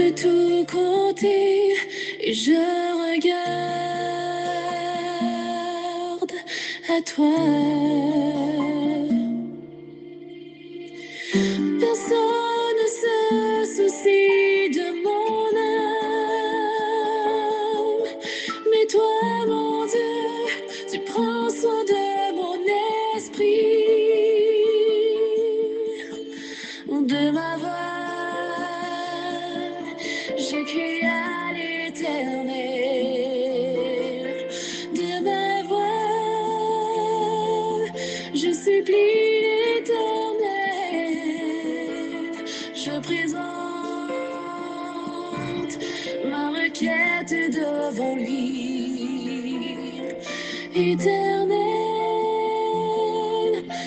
j'ai tout compté et je regarde à toi. Personne ne se soucie de mon âme, mais toi, mon Dieu, tu prends soin de mon esprit, de ma voix. Je crie à l'Éternel, de ma voix. Je supplie l'Éternel, je présente ma requête devant lui. Éternel,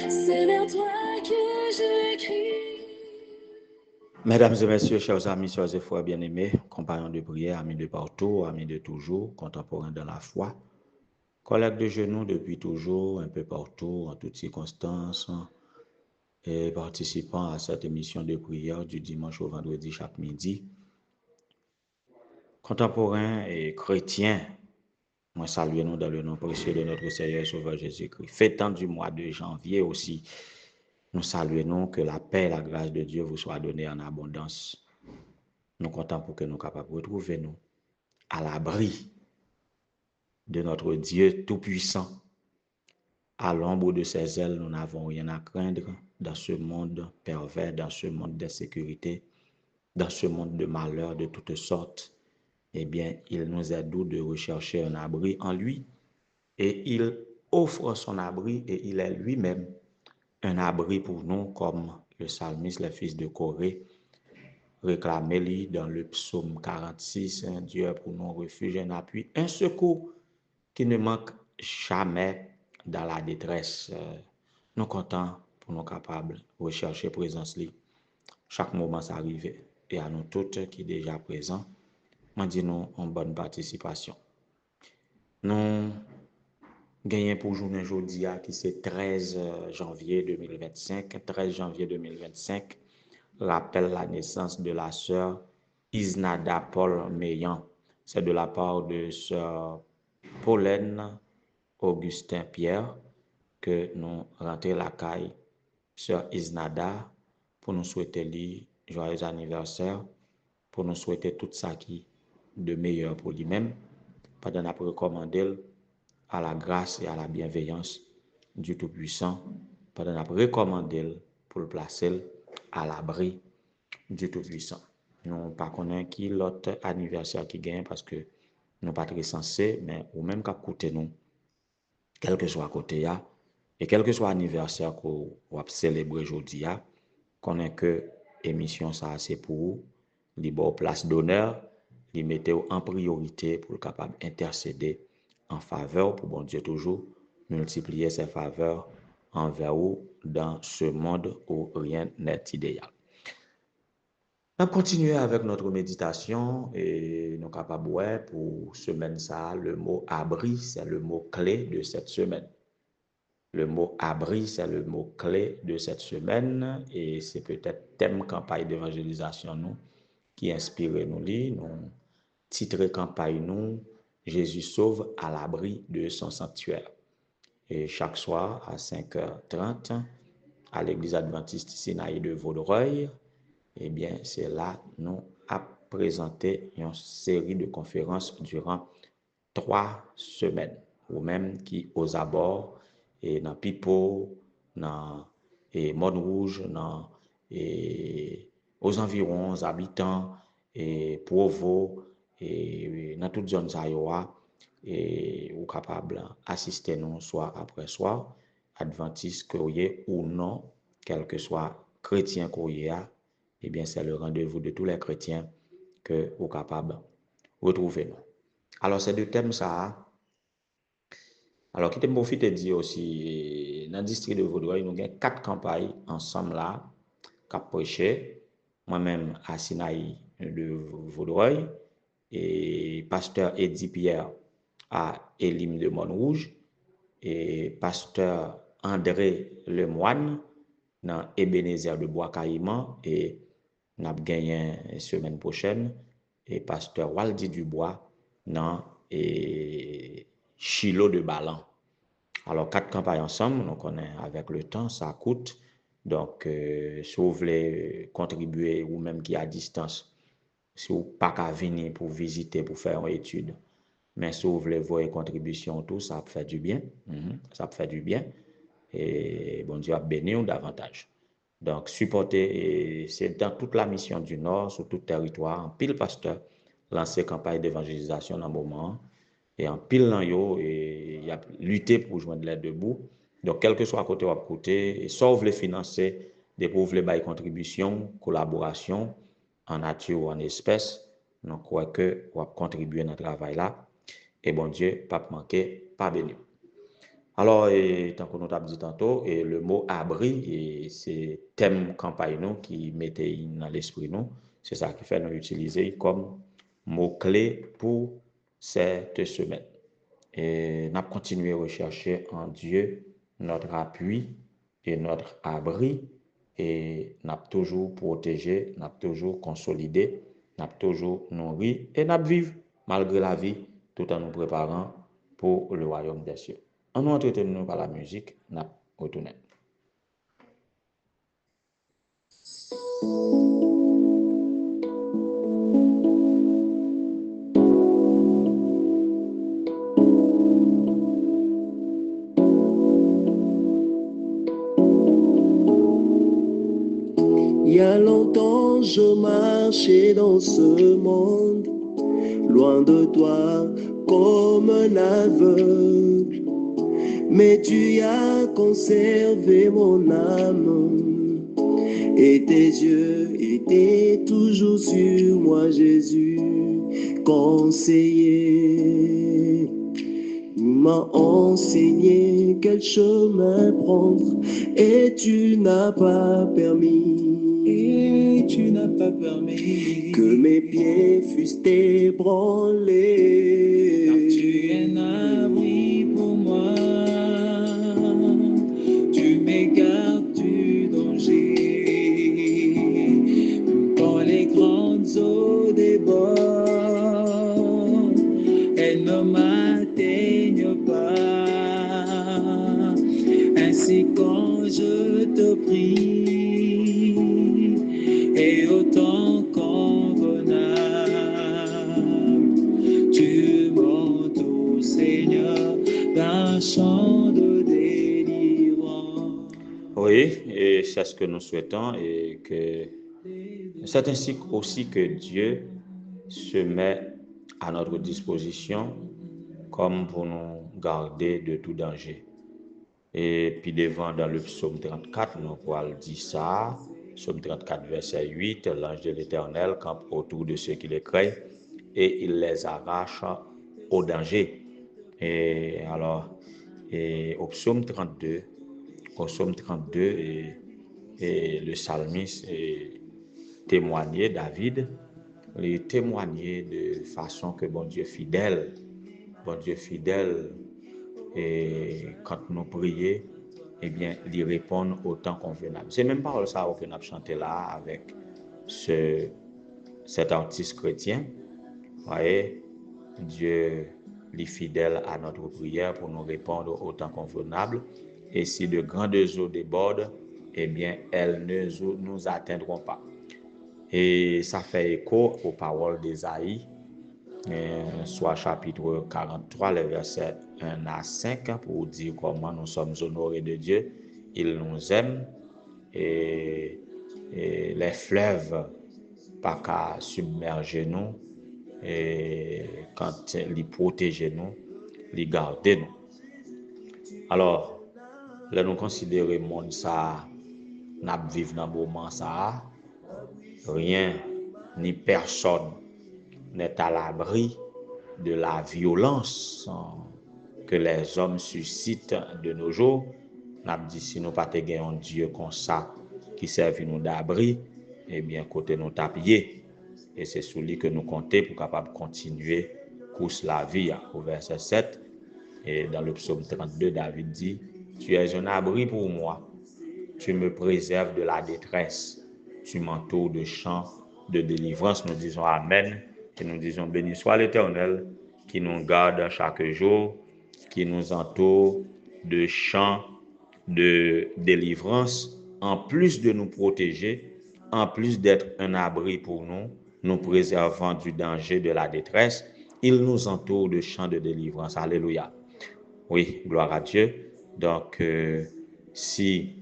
c'est vers toi que je crie. Mesdames et messieurs, chers amis, chers et frères bien-aimés, compagnons de prière, amis de partout, amis de toujours, contemporains de la foi, collègues de genoux depuis toujours, un peu partout, en toutes circonstances, et participants à cette émission de prière du dimanche au vendredi chaque midi, contemporains et chrétiens, moi saluez nous dans le nom précieux de notre Seigneur et Sauveur Jésus-Christ. Fêtant du mois de janvier aussi, nous saluons que la paix et la grâce de Dieu vous soient données en abondance. Nous comptons pour que nous capables de retrouver nous à l'abri de notre Dieu Tout-Puissant. À l'ombre de ses ailes, nous n'avons rien à craindre dans ce monde pervers, dans ce monde d'insécurité, dans ce monde de malheur de toutes sortes. Eh bien, il nous est doux de rechercher un abri en lui et il offre son abri et il est lui-même un abri pour nous, comme le psalmiste, le fils de Corée, réclamez-lui dans le psaume 46, un Dieu pour nos refuges, un appui, un secours qui ne manque jamais dans la détresse. Nous comptons pour nous capables de rechercher présence lui. Chaque moment s'arrive et à nous toutes qui déjà présents, on dit nous en bonne participation. Nous gagnons pour journée aujourd'hui qui c'est 13 janvier 2025. 13 janvier 2025 rappelle la naissance de la sœur Isnada Paul Meillan. C'est de la part de sœur Pauline Augustin Pierre que nous rentrons la caille sœur Isnada pour nous souhaiter lui joyeux anniversaire, pour nous souhaiter tout ça qui de meilleur pour lui-même, pendant nous recommander à la grâce et à la bienveillance du Tout-Puissant, pendant nous recommander pour le placer à l'abri du Tout-Puissant. Nous ne connaissons pas qui l'autre anniversaire qui gagne parce que nous ne sommes pas très censés, mais ou même qu'à côté nous, quel que soit côté là, et quel que soit l'anniversaire qu'on va célébrer aujourd'hui, qu'on ait que émission ça c'est pour vous, libre place d'honneur, les mettez en priorité pour le capable intercéder en faveur pour bon Dieu toujours multiplier ses faveurs envers vous dans ce monde où rien n'est idéal. On continue avec notre méditation et nous capables pour semaine ça le mot abri, c'est le mot clé de cette semaine. Le mot abri, c'est le mot clé de cette semaine et c'est peut-être thème campagne d'évangélisation nous qui inspire nous nous titre campagne nous Jésus sauve à l'abri de son sanctuaire. Et chaque soir à 5h30 à l'église adventiste Sinaï de Vaudreuil, eh bien c'est là nous a présenté une série de conférences durant 3 semaines ou même qui aux abords et dans Pipo, dans et Montrouge, dans et aux environs habitants et Provo et dans toute zone ça et ou capable assister nous soit après soir adventiste courrier ou non quel que soit chrétien courrier eh bien c'est le rendez-vous de tous les chrétiens que vous capable retrouver nous. Alors c'est deux thèmes ça. Alors, qui te profite de dire aussi, dans le district de Vaudreuil, nous avons 4 campagnes ensemble là, qui prêché. Moi-même à Sinaï de Vaudreuil, et pasteur Eddie Pierre à Elim de Montrouge, et pasteur André Lemoine dans Ebenezer de Bois-Caïman, et nous avons gagné la semaine prochaine, et pasteur Waldi Dubois dans et Chilo de Balan. Alors, 4 campagnes ensemble, donc on est avec le temps, ça coûte. Donc, si vous voulez contribuer ou même qui est à distance, si vous pas qu'à venir pour visiter, pour faire une étude, mais si vous voulez voir une contribution, tout, ça fait du bien. Ça fait du bien. Et bon Dieu a béni davantage. Donc, supporter, et c'est dans toute la mission du Nord, sur tout territoire, en pile pasteur, lancer campagne d'évangélisation dans le moment, et en pile dans yo, et il y a lutté pour joindre l'aide debout. Donc, quel que soit à côté ou à côté, et sauf les financer, des pauvres les bails contribution, collaboration, en nature ou en espèces, donc, crois que, on va contribuer à notre travail là, et bon Dieu, pas manquer, pas béni. Alors, tant que nous t'avons dit tantôt, et le mot abri, et c'est thème campagne nous qui mettait dans l'esprit nous, c'est ça qui fait nous utiliser comme mot-clé pour cette semaine. Et nous avons continué à rechercher en Dieu notre appui et notre abri, et nous avons toujours protégé, nous avons toujours consolidé, nous avons toujours nourri, et nous vivons malgré la vie, tout en nous préparant pour le royaume des cieux. En nous entretenons par la musique, nous retournons. Il y a longtemps je marchais dans ce monde, loin de toi comme un aveugle, mais tu as conservé mon âme, et tes yeux étaient toujours sur moi, Jésus, conseiller. Tu m'as enseigné quel chemin prendre, et tu n'as pas permis. Et tu n'as pas permis que mes pieds fussent ébranlés. Car tu es un abri pour moi. Tu m'écartes du danger. Quand les grandes eaux débordent, elles ne m'atteignent pas. Ainsi quand je te prie, et autant convenable, tu m'entoures, Seigneur, d'un chant de délivrance. Oui, et c'est ce que nous souhaitons, et que c'est ainsi aussi que Dieu se met à notre disposition comme pour nous garder de tout danger. Et puis devant dans le psaume 34, nous pourrons dire ça, psaume 34, verset 8, l'ange de l'Éternel campe autour de ceux qui les craignent et il les arrache au danger. Et alors, et au psaume 32, et le psalmiste témoignait, David, il témoignait de façon que bon Dieu fidèle, et quand nous prions, eh bien, il répond au temps convenable. C'est même pas ça que nous avons chanté là avec cet artiste chrétien. Vous voyez, Dieu est fidèle à notre prière pour nous répondre au temps convenable. Et si de grandes eaux débordent, eh bien, elles ne nous atteindront pas. Et ça fait écho aux paroles d'Ésaïe, soit chapitre 43, les versets 1 à 5, pour dire comment nous sommes honorés de Dieu. Il nous aime, et les fleuves pas qu'à submerger nous, et quand ils protègent nous, ils gardent nous. Alors, là nous considérons le monde ça, nous vivons dans le moment ça, rien ni personne n'est à l'abri de la violence que les hommes suscitent de nos jours. N'a dit si nous pas un Dieu comme ça qui serve nous d'abri, eh bien côté nous tapier, et c'est sur lui que nous comptons pour capable continuer course la vie. Au verset 7 et dans le psaume 32, David dit: tu es un abri pour moi, tu me préserves de la détresse, tu m'entoures de chants de délivrance. Nous disons amen Et nous disons, béni soit l'Éternel qui nous garde chaque jour, qui nous entoure de champs de délivrance, en plus de nous protéger, en plus d'être un abri pour nous, nous préservant du danger, de la détresse, il nous entoure de champs de délivrance. Alléluia. Oui, gloire à Dieu. Donc, si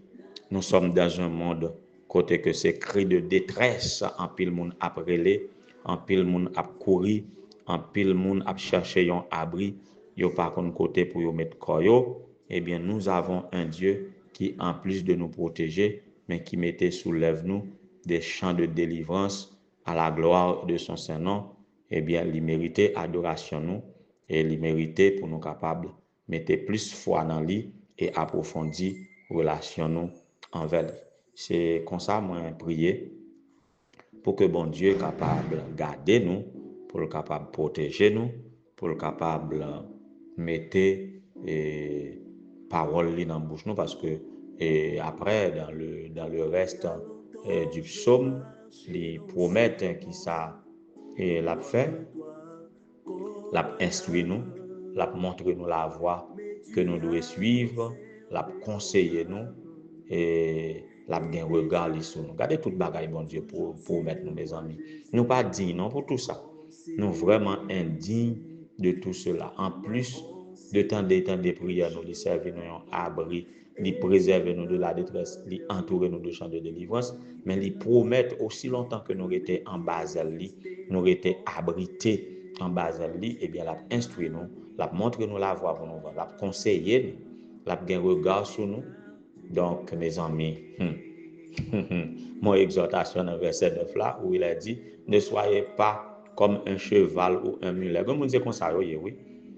nous sommes dans un monde côté que c'est cri de détresse, en pile monde après les, en pile monde a courir, en pile monde a chercher un abri, yo pas contre côté pour yo mettre koyo, eh bien nous avons un Dieu qui en plus de nous protéger, mais qui mettait soulève nous des champs de délivrance à la gloire de son Saint-Nom, eh bien il méritait adoration nous et il méritait pour nous capables mettre plus foi dans lui et approfondir relation nous envers lui. C'est comme ça moi prier pour que bon Dieu soit capable de garder nous, pour le capable de protéger nous, pour le capable de mettre parole dans la bouche nous, parce que après dans le reste du psaume, les promesses qui ça l'a fait, l'a instruit nous, l'a montré nous la voie que nous devons suivre, l'a conseillé nous et l'a bien regardé sur nous. Gardez toute bagaille bon Dieu pour mettre nous mes amis. Nous pas dignes non pour tout ça. Nous vraiment indignes de tout cela. En plus de temps de prière, nous les servir nous un abri, les préserver nous de la détresse, les entourer nous de champs de délivrance, mais les promettre aussi longtemps que nous étions en bas nous étions abrités en bas et bien l'a instruit nous, l'a montré nous la voie pour nous, l'a conseillé nous, l'a bien regard sur nous. Donc mes amis, mon exhortation dans verset 9 là où il a dit ne soyez pas comme un cheval ou un mulet. Comme on dit comme ça, oui.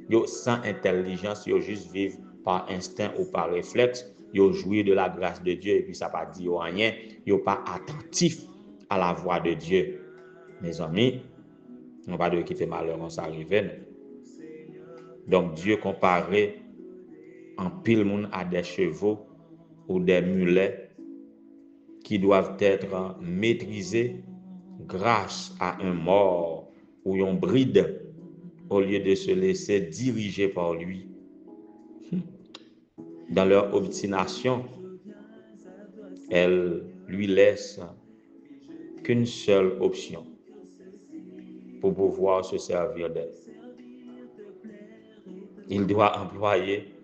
Yo sans intelligence, yo juste vivent par instinct ou par réflexe, yo jouir de la grâce de Dieu et puis ça pas dit rien, yo pas attentif à la voix de Dieu. Mes amis, on va de quitter malheur, on s'arrive. Donc Dieu comparé en pile monde à des chevaux ou des mulets qui doivent être maîtrisés grâce à un mort ou un bride au lieu de se laisser diriger par lui. Dans leur obstination, elle lui laisse qu'une seule option pour pouvoir se servir d'elle. Il doit employer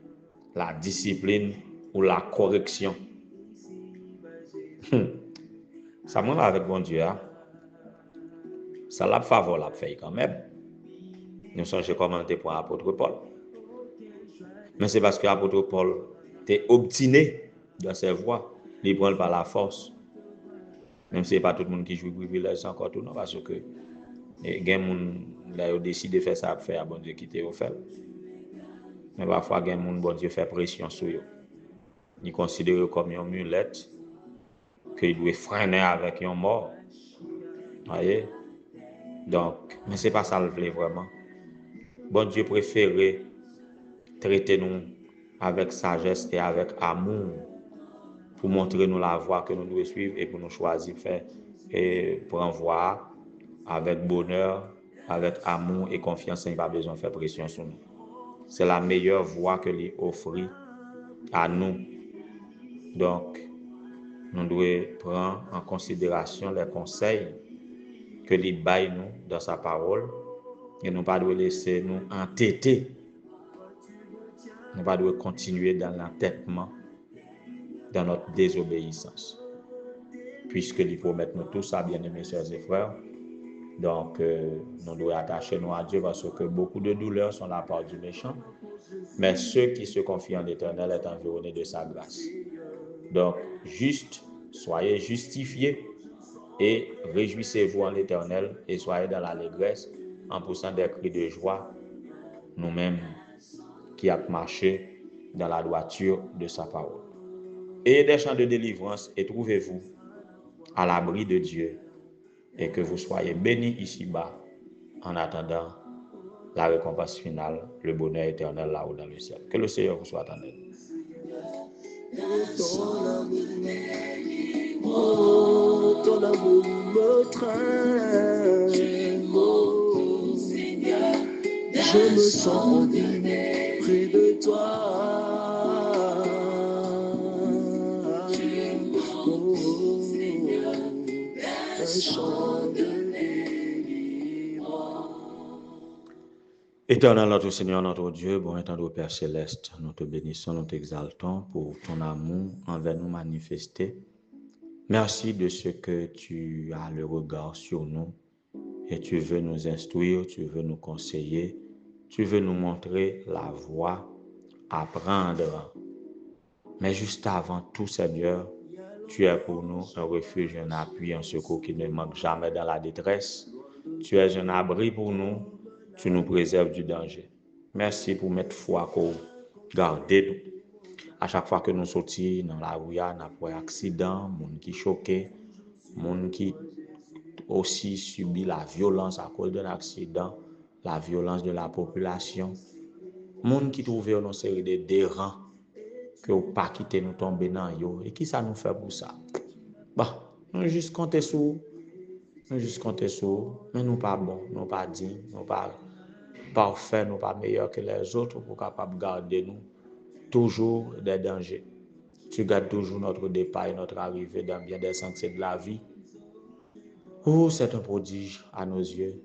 la discipline ou la correction. Ça m'a avec bon Dieu, hein? Ça l'a faveur l'a fait quand même. Nous sommes commenté pour l'apôtre Paul. Mais c'est parce que l'apôtre Paul était obstiné dans ses voies. Il prend par la force. Même si ce n'est pas tout le monde qui joue privilège encore tout, non, parce que il y a des gens qui décident de faire ça, faire bon Dieu quitter au fait. Mais parfois, il y a des gens bon Dieu fait pression sur eux. Ils considèrent comme une mulette qu'il doit freiner avec un mort. Voyez? Donc, mais ce n'est pas ça le vrai vraiment. Bon Dieu préférait traiter nous avec sagesse et avec amour pour montrer nous la voie que nous devons suivre et pour nous choisir faire et prendre voie avec bonheur, avec amour et confiance, il n'y a pas besoin de faire pression sur nous. C'est la meilleure voie que lui offre à nous. Donc, nous devons prendre en considération les conseils que lui baille nous dans sa parole et nous pas devons laisser nous entêter. Nous pas devons continuer dans l'entêtement, dans notre désobéissance. Puisque lui promet nous tout ça, bien-aimés sœurs et frères. Donc, nous devons attacher nous à Dieu parce que beaucoup de douleurs sont la part du méchant. Mais ceux qui se confient en l'Éternel est environné de sa grâce. Donc, soyez justifiés et réjouissez-vous en l'Éternel et soyez dans l'allégresse en poussant des cris de joie, nous-mêmes qui avons marché dans la droiture de sa parole. Ayez des chants de délivrance et trouvez-vous à l'abri de Dieu et que vous soyez bénis ici-bas en attendant la récompense finale, le bonheur éternel là-haut dans le ciel. Que le Seigneur vous soit en aide. Ton amour me traîne. je me sens en vie près de toi. Un chant de délivrance. Éternel notre Seigneur, notre Dieu, bon et tendre Père Céleste, nous te bénissons, nous t'exaltons pour ton amour envers nous manifesté. Merci de ce que tu as le regard sur nous et tu veux nous instruire, tu veux nous conseiller, tu veux nous montrer la voie à prendre. Mais juste avant tout, Seigneur, tu es pour nous un refuge, un appui, un secours qui ne manque jamais dans la détresse. Tu es un abri pour nous, tu nous préserves du danger. Merci pour mettre foi qu'on garde nous. À chaque fois que nous sortions dans la rue, nous avons un accident, monde qui choqué, monde qui aussi subit la violence à cause d'un accident, la violence de la population, monde qui trouve une série de dérans que ou pas quitter nous tomber dans yo et qui ça nous fait pour ça. Bah, nous juste compter sur mais nous pas bon, nous pas dignes, nous pas parfaits, nous pas meilleurs que les autres pour capable garder nous toujours des dangers. Tu gardes toujours notre départ et notre arrivée dans bien des sentiers de la vie. Oh, c'est un prodige à nos yeux.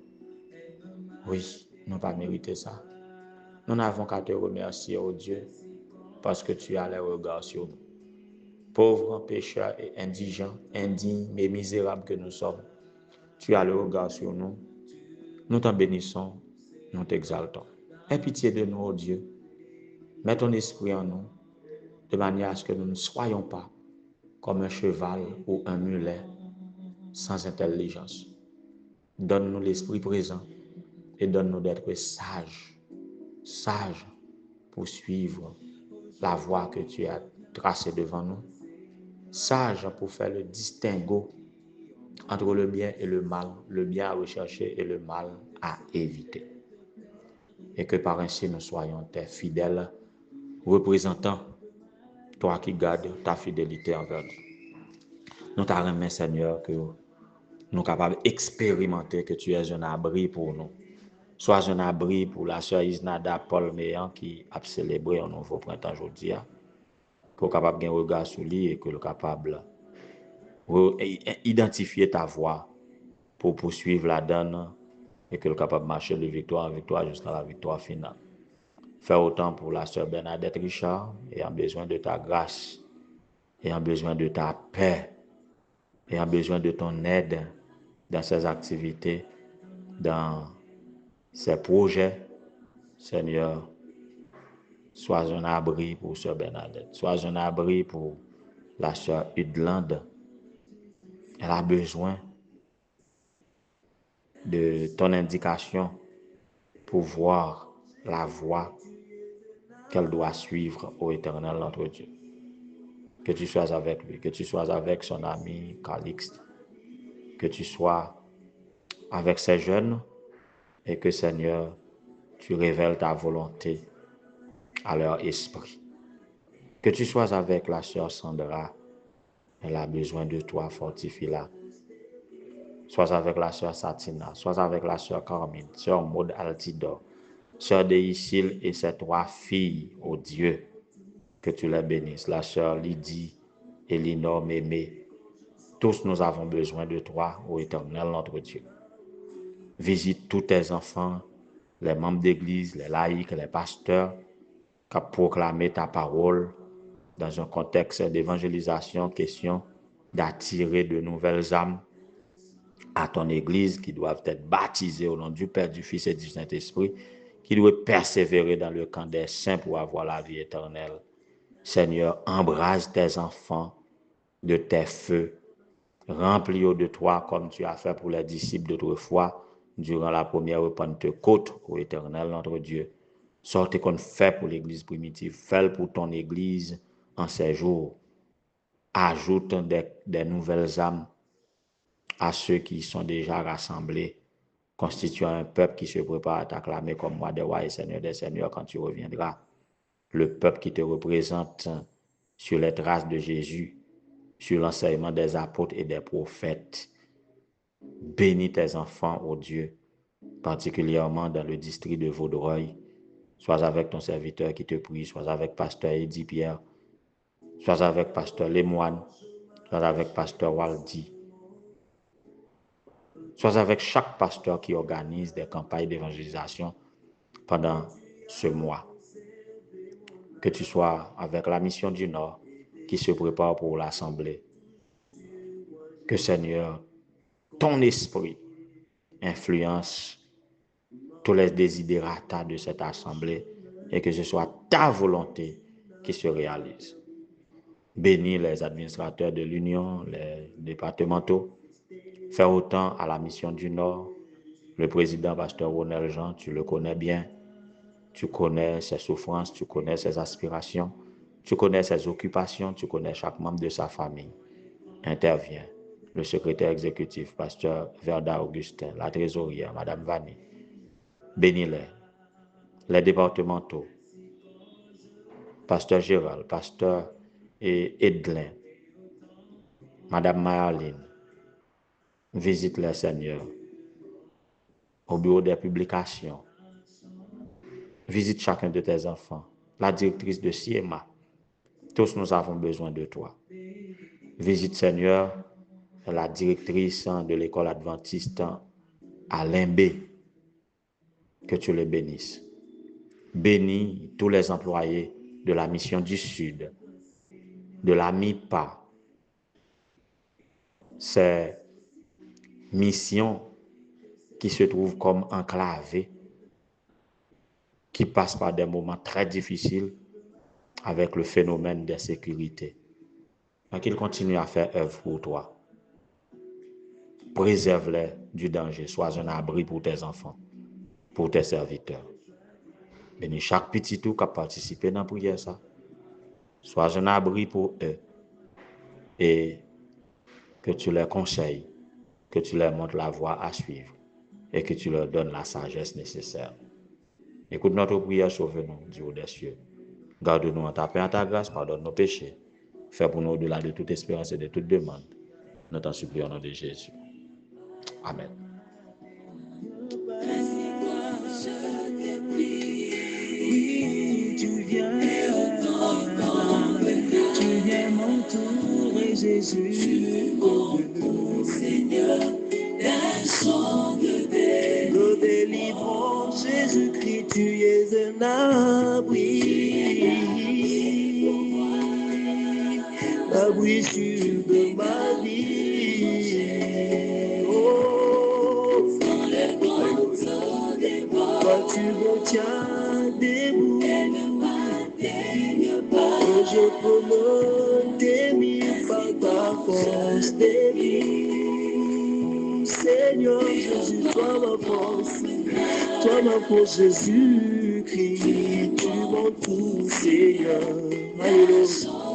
Oui, nous pas mérité ça. Nous n'avons qu'à te remercier, oh Dieu, parce que tu as les regards sur nous. Pauvres, pécheurs et indigents, indignes mais misérables que nous sommes, tu as le regard sur nous. Nous t'en bénissons, nous t'exaltons. Aie pitié de nous, oh Dieu. Mets ton esprit en nous, de manière à ce que nous ne soyons pas comme un cheval ou un mulet sans intelligence. Donne-nous l'esprit présent et donne-nous d'être sages pour suivre la voie que tu as tracée devant nous, sages pour faire le distinguo entre le bien et le mal, le bien à rechercher et le mal à éviter. Et que par ainsi nous soyons tes fidèles représentants, toi qui gardes ta fidélité envers nous. Nous t'en remercions, Seigneur, que nous sommes capables d'expérimenter que tu es un abri pour nous. Sois un abri pour la sœur Isnada Paul Méan qui a célébré un nouveau printemps aujourd'hui, pour capable de regard sur lui et que le capable identifier ta voie pour poursuivre la donne et que le capable de marcher de victoire en victoire jusqu'à la victoire finale. Fais autant pour la sœur Bernadette Richard, ayant besoin de ta grâce, ayant besoin de ta paix, ayant besoin de ton aide dans ses activités, dans ses projets. Seigneur, sois un abri pour sœur Bernadette, sois un abri pour la sœur Udland. Elle a besoin de ton indication pour voir la voie qu'elle doit suivre au Éternel notre Dieu. Que tu sois avec lui, que tu sois avec son ami Calixte, que tu sois avec ces jeunes et que Seigneur, tu révèles ta volonté à leur esprit. Que tu sois avec la sœur Sandra, elle a besoin de toi, fortifie-la. Sois avec la sœur Satina, sois avec la sœur Carmine, sœur Maud Altidor, sœur Deicile et ses 3 filles, ô Dieu, que tu les bénisses, la sœur Lydie, Elinor, Mémé. Tous nous avons besoin de toi, ô Éternel notre Dieu. Visite tous tes enfants, les membres d'église, les laïcs, les pasteurs, qui ont proclamé ta parole dans un contexte d'évangélisation, question d'attirer de nouvelles âmes à ton église qui doivent être baptisées au nom du Père, du Fils et du Saint-Esprit, qui doivent persévérer dans le camp des saints pour avoir la vie éternelle. Seigneur, embrase tes enfants de tes feux, remplis-les de toi comme tu as fait pour les disciples d'autrefois durant la première Pentecôte, ô Éternel notre Dieu. Sortez qu'on fait pour l'église primitive, fais pour ton église en ces jours. Ajoute des nouvelles âmes à ceux qui sont déjà rassemblés, constituant un peuple qui se prépare à t'acclamer comme roi des rois et seigneur des seigneurs quand tu reviendras. Le peuple qui te représente sur les traces de Jésus, sur l'enseignement des apôtres et des prophètes. Bénis tes enfants, ô Dieu. particulièrement dans le district de Vaudreuil. Sois avec ton serviteur qui te prie, sois avec pasteur Eddy Pierre, sois avec pasteur Lemoine, sois avec pasteur Waldi, sois avec chaque pasteur qui organise des campagnes d'évangélisation pendant ce mois. Que tu sois avec la mission du Nord qui se prépare pour l'Assemblée. Que Seigneur, ton esprit influence tous les desiderata de cette assemblée et que ce soit ta volonté qui se réalise. Bénis les administrateurs de l'Union, les départementaux. Fais autant à la mission du Nord. Le président, pasteur Ronel Jean, tu le connais bien. Tu connais ses souffrances, tu connais ses aspirations, tu connais ses occupations, tu connais chaque membre de sa famille. Intervient le secrétaire exécutif, pasteur Verda Augustin, la trésorière, madame Vanny. Bénis-les. Les départementaux, pasteur Gérald, pasteur Edlin, madame Mayaline. Visite les Seigneurs au bureau des publications. Visite chacun de tes enfants, la directrice de CIEMA. Tous nous avons besoin de toi. Visite, Seigneur, la directrice de l'école adventiste à Limbé. Que tu les bénisses. Bénis tous les employés de la mission du Sud, de la MIPA. Ces missions qui se trouvent comme enclavées, qui passent par des moments très difficiles avec le phénomène d'insécurité. Mais qu'ils continuent à faire œuvre pour toi. Préserve-les du danger. Sois un abri pour tes enfants, pour tes serviteurs. Bénis chaque petit tout qui a participé dans la prière. Ça. Sois un abri pour eux. Et que tu leur conseilles, que tu leur montres la voie à suivre et que tu leur donnes la sagesse nécessaire. Écoute notre prière, sauve-nous, Dieu des cieux. Garde-nous en ta paix, en ta grâce, pardonne nos péchés. Fais pour nous au-delà de toute espérance et de toute demande. Nous t'en supplions au nom de Jésus. Amen. Oui, tu viens m'entourer, Jésus. Seigneur, d'un chant de paix. Nous délivrons, Jésus-Christ, tu es un abri. Abri sûr de ma vie. Oh, Dans le manteau des morts, toi tu me tiens debout. elle ne m'atteigne pas. Et je peux me démis par ta force divine. Seigneur Jésus, toi ma force Jésus-Christ, tu m'entoures, Seigneur. Alléluia.